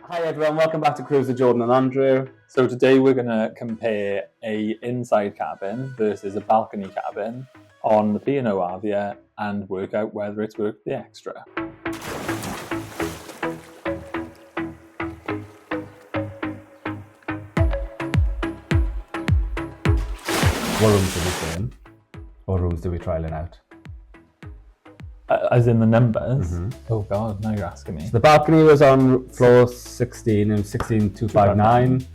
Hi everyone, welcome back to Cruise with Jordan and Andrew. So today we're going to compare a inside cabin versus a balcony cabin on the P&O Arvia and work out whether it's worth the extra. What rooms did we stay in? What rooms did we trial it out? As in the numbers? Oh God, now you're asking me. So the balcony was on floor 16 and 16259,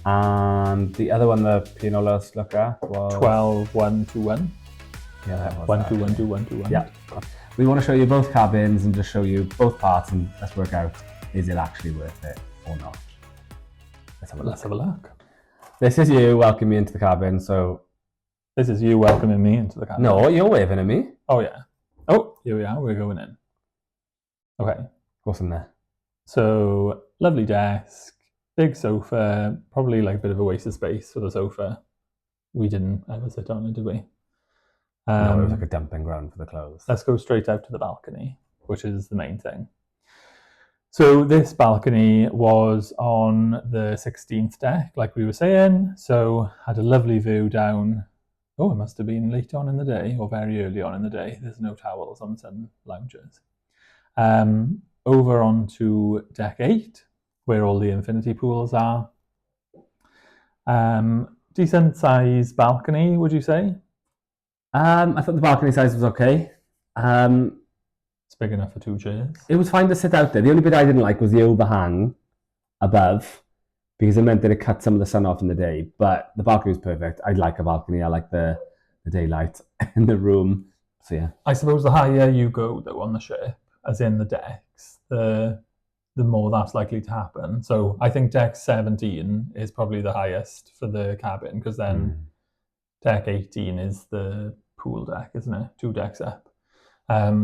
and the other one the P&O let's look at was 12121. Yeah, that was 1212121. Yeah. We want to show you both cabins and just show you both parts and let's work out, is it actually worth it or not? Let's have a look. This is you welcoming me into the cabin, so... This is you welcoming me into the cabin. No, you're waving at me. Oh yeah. Oh, here we are, we're going in. Okay. What's in there? So, lovely desk, big sofa, probably like a bit of a waste of space for the sofa. We didn't ever sit on it, did we? No, it was like a dumping ground for the clothes. Let's go straight out to the balcony, which is the main thing. So this balcony was on the 16th deck, like we were saying. So had a lovely view down. Oh, it must have been late on in the day or very early on in the day. There's no towels on the sun lounges. Over onto deck 8, where all the infinity pools are. Decent size balcony, would you say? I thought the balcony size was okay. It's big enough for 2 chairs. It was fine to sit out there. The only bit I didn't like was the overhang above, because it meant that it cut some of the sun off in the day. But the balcony was perfect. I'd like a balcony. I like the daylight in the room. So yeah. I suppose the higher you go though on the ship, as in the decks, the more that's likely to happen. So I think deck 17 is probably the highest for the cabin, because then deck 18 is the pool deck, isn't it? 2 decks up.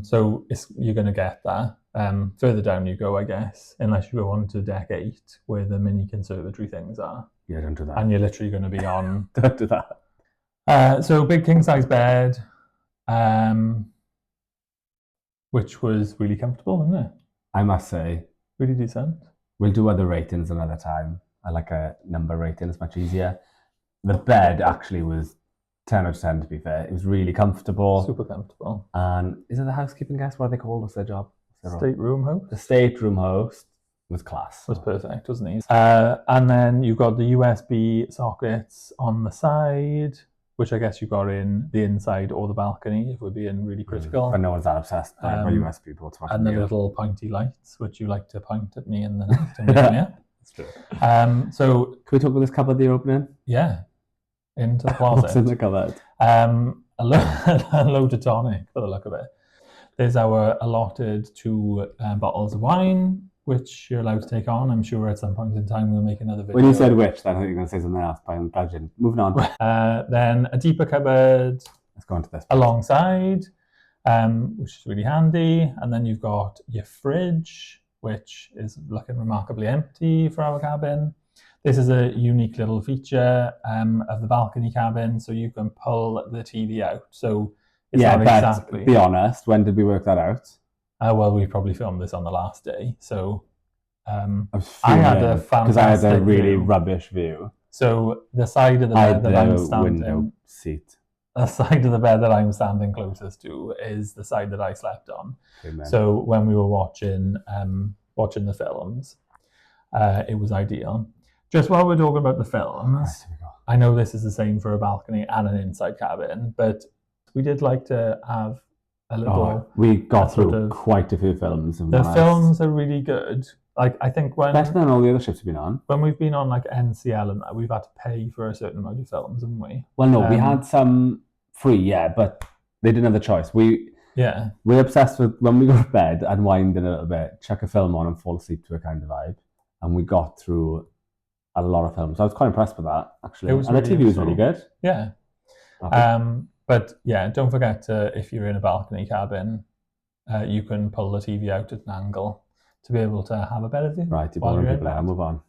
So you're going to get that. Further down you go, I guess, unless you go on to deck 8, where the mini conservatory things are. Yeah, don't do that. And you're literally going to be on... Don't do that. So big king-size bed, which was really comfortable, wasn't it? I must say. Really decent. We'll do other ratings another time. I like a number rating, it's much easier. The bed actually was 10 out of 10, to be fair. It was really comfortable. Super comfortable. And is it the housekeeping guest? What are they called? What's their job? Stateroom host? The stateroom host was class. Was perfect, wasn't he? And then you've got the USB sockets on the side, which I guess you got in the inside or the balcony, if we're being really critical. But no one's that obsessed by USB ports. And the little pointy lights, which you like to point at me in the night and wake me up. That's true. So can we talk about this cupboard that you're opening? Yeah. Into the closet. What's in the cupboard? A load of tonic, for the look of it. There's our allotted 2 bottles of wine, which you're allowed to take on. I'm sure at some point in time we'll make another video. When you said which, then I think you're going to say something else, but I'm glad. Moving on. Then a deeper cupboard. Let's go into this. Alongside, which is really handy. And then you've got your fridge, which is looking remarkably empty for our cabin. This is a unique little feature of the balcony cabin, so you can pull the TV out. So it's not exactly... be honest, when did we work that out? Well, we probably filmed this on the last day, so I had a fantastic because I had a really view. Rubbish view. So the side of the bed that I'm standing, window seat. The side of the bed that I'm standing closest to is the side that I slept on. Amen. So when we were watching the films, it was ideal. Just while we're talking about the films, I know this is the same for a balcony and an inside cabin, but we did like to have a little... we got through quite a few films. The films are really good. Like, I think better than all the other ships we've been on. When we've been on like NCL and that, we've had to pay for a certain amount of films, haven't we? Well, no, we had some free, yeah, but they didn't have the choice. We're obsessed with, when we go to bed, unwind in a little bit, chuck a film on and fall asleep to a kind of vibe. And we got through a lot of films. I was quite impressed with that, actually. And the TV was really good. Yeah. But yeah, don't forget if you're in a balcony cabin, you can pull the TV out at an angle to be able to have a better view. Right, you're boring people out. Move on.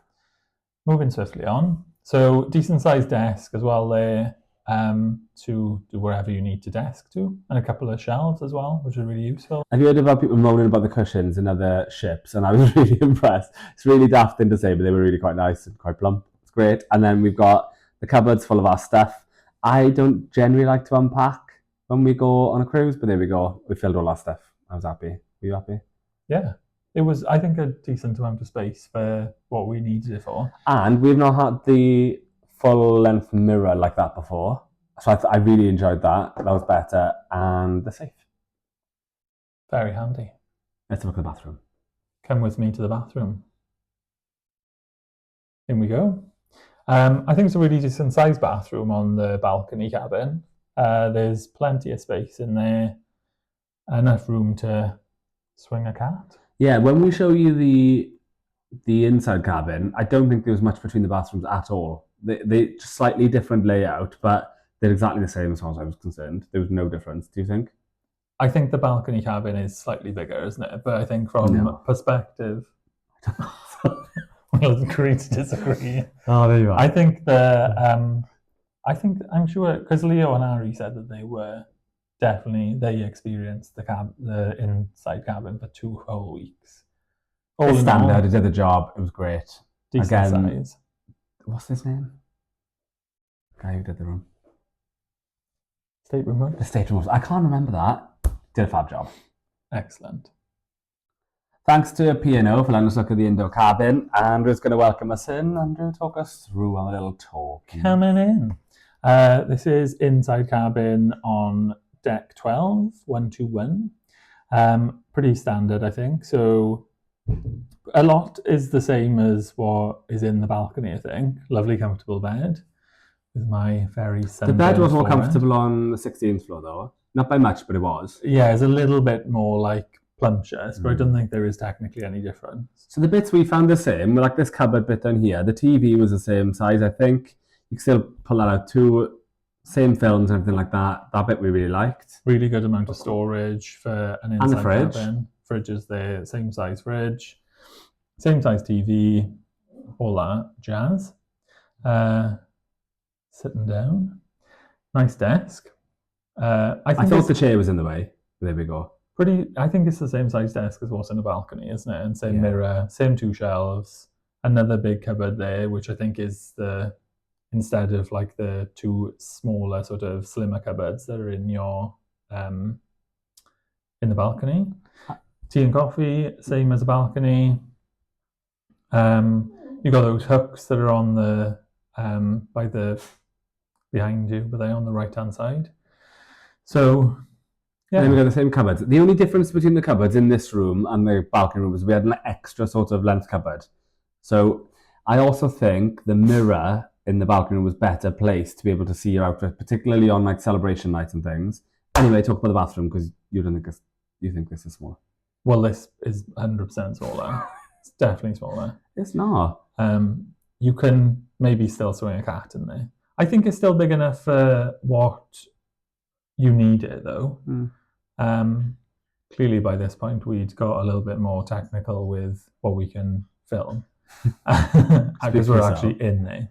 Moving swiftly on. So decent sized desk as well there. to do wherever you need to desk to, and a couple of shelves as well, which are really useful. Have you heard about people moaning about the cushions in other ships? And I was really impressed. It's really daft thing to say, but they were really quite nice and quite plump. It's great. And then we've got the cupboards full of our stuff. I don't generally like to unpack when we go on a cruise, but there we go. We filled all our stuff. I was happy. Were you happy? Yeah. It was, I think, a decent amount of space for what we needed it for. And we've not had the full-length mirror like that before. So I really enjoyed that. That was better. And the safe. Very handy. Let's look at the bathroom. Come with me to the bathroom. In we go. I think it's a really decent sized bathroom on the balcony cabin. There's plenty of space in there. Enough room to swing a cat. Yeah, when we show you the inside cabin, I don't think there was much between the bathrooms at all. They just slightly different layout, but they're exactly the same as far as I was concerned. There was no difference, do you think? I think the balcony cabin is slightly bigger, isn't it? But I think from perspective, we'll agree to disagree. Oh, there you are. I think I'm sure, because Leo and Ari said that they experienced the inside cabin for 2 whole weeks. All standard, it did the job, it was great. Decent size. What's his name? The guy who did the room. Stateroom room? The stateroom room. I can't remember that. Did a fab job. Excellent. Thanks to P&O for letting us look at the indoor cabin. Andrew's going to welcome us in. Andrew, talk us through our little talk. Coming in. This is inside cabin on deck 12, 121. Pretty standard, I think. So a lot is the same as what is in the balcony, I think. Lovely, comfortable bed with my very The bed was more comfortable on the 16th floor, though. Not by much, but it was. Yeah, it's a little bit more like plumptious, but I don't think there is technically any difference. So the bits we found the same, like this cupboard bit down here. The TV was the same size, I think. You can still pull that out too. Same films and everything like that. That bit we really liked. Really good amount of storage for an inside cabin. Fridge is there, same size fridge, same size TV, all that jazz. Sitting down, nice desk. I thought the chair was in the way. There we go. I think it's the same size desk as what's in the balcony, isn't it? And same mirror, same 2 shelves, another big cupboard there, which I think is instead of like the 2 smaller sort of slimmer cupboards that are in your in the balcony. Tea and coffee, same as a balcony. You've got those hooks that are on the behind you, but they're on the right hand side. So yeah. And then we got the same cupboards. The only difference between the cupboards in this room and the balcony room was we had an extra sort of length cupboard. So I also think the mirror in the balcony room was better placed to be able to see your outfit, particularly on like celebration nights and things. Anyway, talk about the bathroom because you think this is small. Well, this is 100% smaller. It's definitely smaller. It's not. You can maybe still swing a cat in there. I think it's still big enough for what you need it though. Clearly by this point we'd got a little bit more technical with what we can film because we're actually in there.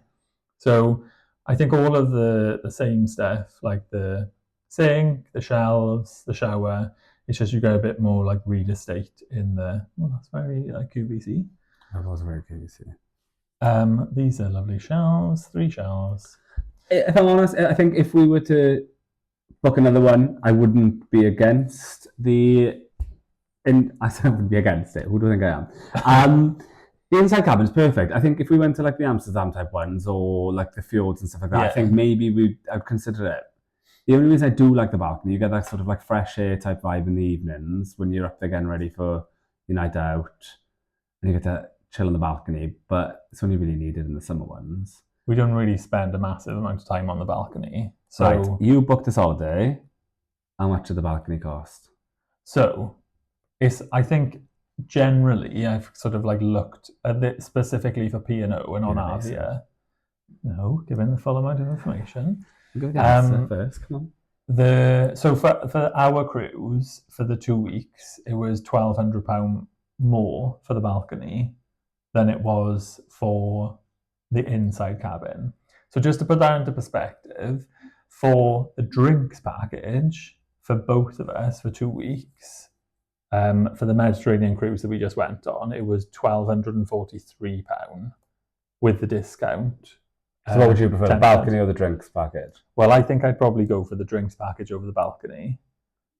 So I think all of the same stuff, like the sink, the shelves, the shower, it's just you get a bit more like real estate in the. Well, that's very like QVC. That was very QVC. These are lovely shelves, 3 shelves. If I'm honest, I think if we were to book another one, I wouldn't be against I wouldn't be against it. Who do I think I am? The inside cabin is perfect. I think if we went to like the Amsterdam type ones or like the fjords and stuff like that, I think maybe I'd consider it. The only reason I do like the balcony, you get that sort of like fresh air type vibe in the evenings when you're up there getting ready for your night out and you get to chill on the balcony, but it's only really needed in the summer ones. We don't really spend a massive amount of time on the balcony. So right, you booked this holiday. How much did the balcony cost? So I think generally I've sort of like looked at it specifically for P&O and on Arvia. No, given the full amount of information. Go with the answer first, come on. So for our cruise for the 2 weeks, it was £1,200 more for the balcony than it was for the inside cabin. So just to put that into perspective, For the drinks package for both of us for 2 weeks, for the Mediterranean cruise that we just went on, it was £1,243 with the discount. So what would you prefer, the balcony or the drinks package? Well, I think I'd probably go for the drinks package over the balcony.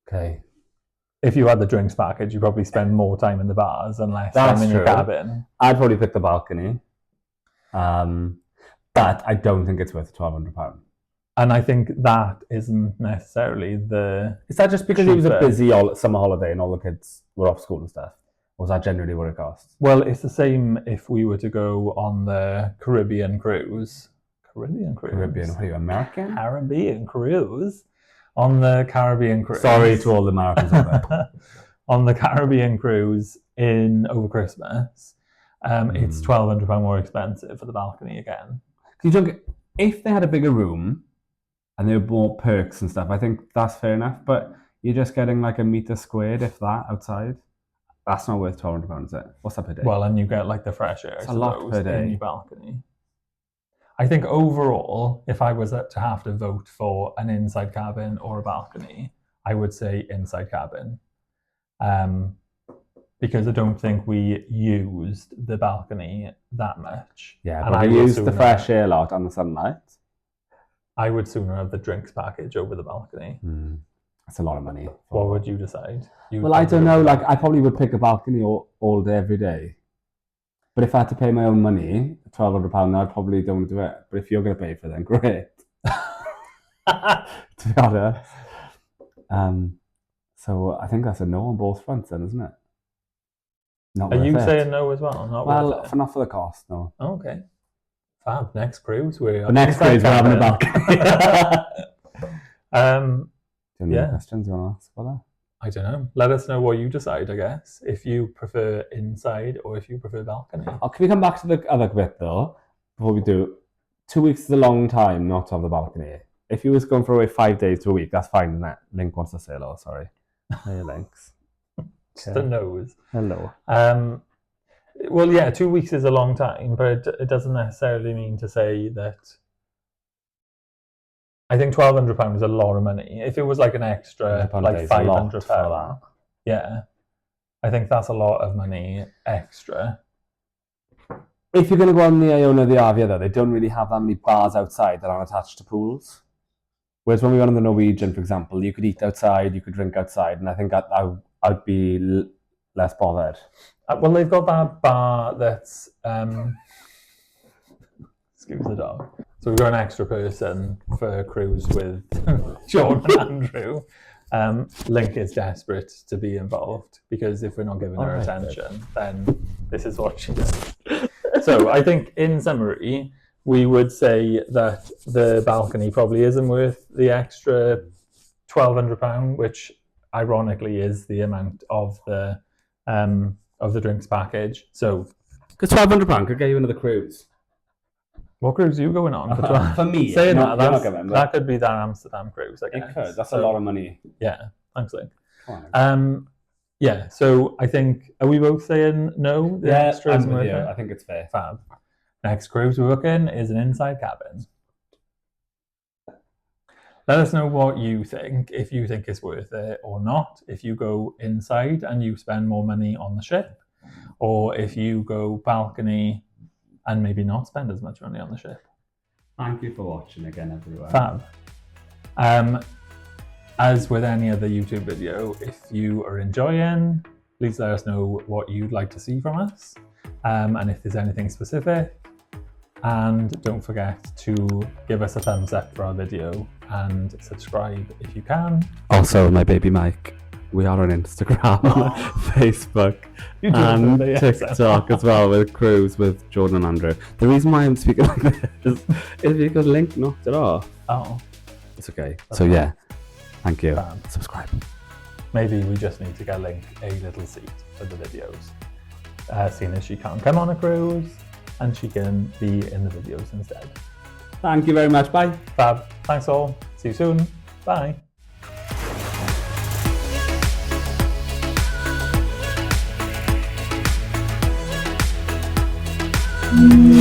Okay. If you had the drinks package, you probably spend more time in the bars and less time in your cabin. I'd probably pick the balcony. But I don't think it's worth £1,200. And I think that isn't necessarily the... Is that just because it was a busy summer holiday and all the kids were off school and stuff? Or was that generally what it costs? Well, it's the same if we were to go on the Caribbean cruise. Caribbean, what are you, American? Caribbean cruise. On the Caribbean cruise. Sorry to all the Americans out there. On the Caribbean cruise over Christmas, it's £1,200 more expensive for the balcony again. If they had a bigger room and there were more perks and stuff, I think that's fair enough. But you're just getting like a metre squared, if that, outside. That's not worth £1,200, is it? What's that per day? Well, and you get like the fresh air, it's a lot per day. In your balcony. I think overall, if I was to have to vote for an inside cabin or a balcony, I would say inside cabin. Because I don't think we used the balcony that much. Yeah, but we used the fresh air lot and the sunlight. I would sooner have the drinks package over the balcony. That's a lot of money. What would you decide? Well, I don't know. Like, I probably would pick a balcony all day, every day. But if I had to pay my own money, £1,200, I probably don't do it. But if you're going to pay for it, then great. To be honest. So I think that's a no on both fronts then, isn't it? Are you saying no as well? Not for the cost, no. Okay. Fab. Next cruise, we're having a balcony. Do you have any questions you want to ask about that? I don't know. Let us know what you decide, I guess. If you prefer inside or if you prefer balcony. Can we come back to the other bit though, before we do? 2 weeks is a long time not to have the balcony. If you was going for away 5 days to a week, that's fine, isn't it? Link wants to say hello, sorry. Hey, Links. Just a nose. Hello. Well, yeah, 2 weeks is a long time, but it doesn't necessarily mean to say that. I think £1,200 is a lot of money. If it was like an extra, like £500, yeah, I think that's a lot of money extra. If you're going to go on the Iona, the Arvia, though, they don't really have that many bars outside that aren't attached to pools. Whereas when we went on the Norwegian, for example, you could eat outside, you could drink outside, and I think I'd be less bothered. Well, they've got that bar that's... excuse the dog. So we've got an extra person for a cruise with Sean and Andrew. Link is desperate to be involved because if we're not giving her attention, then this is what she does. So I think in summary, we would say that the balcony probably isn't worth the extra £1,200, which ironically is the amount of the drinks package. So because £1,200 could get you another cruise. What cruise are you going on? For me, saying that could be that Amsterdam cruise. I guess. It could. That's a lot of money. Yeah, thanks, Link. Yeah. So I think are we both saying no? I'm with you. I think it's fair. Fab. Next cruise we're booking is an inside cabin. Let us know what you think. If you think it's worth it or not. If you go inside and you spend more money on the ship, or if you go balcony and maybe not spend as much money on the ship. Thank you for watching again, everyone. Fab. As with any other YouTube video, if you are enjoying, please let us know what you'd like to see from us, and if there's anything specific. And don't forget to give us a thumbs up for our video and subscribe if you can. Also, my baby Mike. We are on Instagram, Facebook, and TikTok as well with cruise with Jordan and Andrew. The reason why I'm speaking like this is because Link knocked it off. Oh. It's okay. So yeah, thank you. Subscribe. Maybe we just need to get Link a little seat for the videos. Seeing as she can't come on a cruise and she can be in the videos instead. Thank you very much. Bye. Fab. Thanks all. See you soon. Bye. Mm-hmm.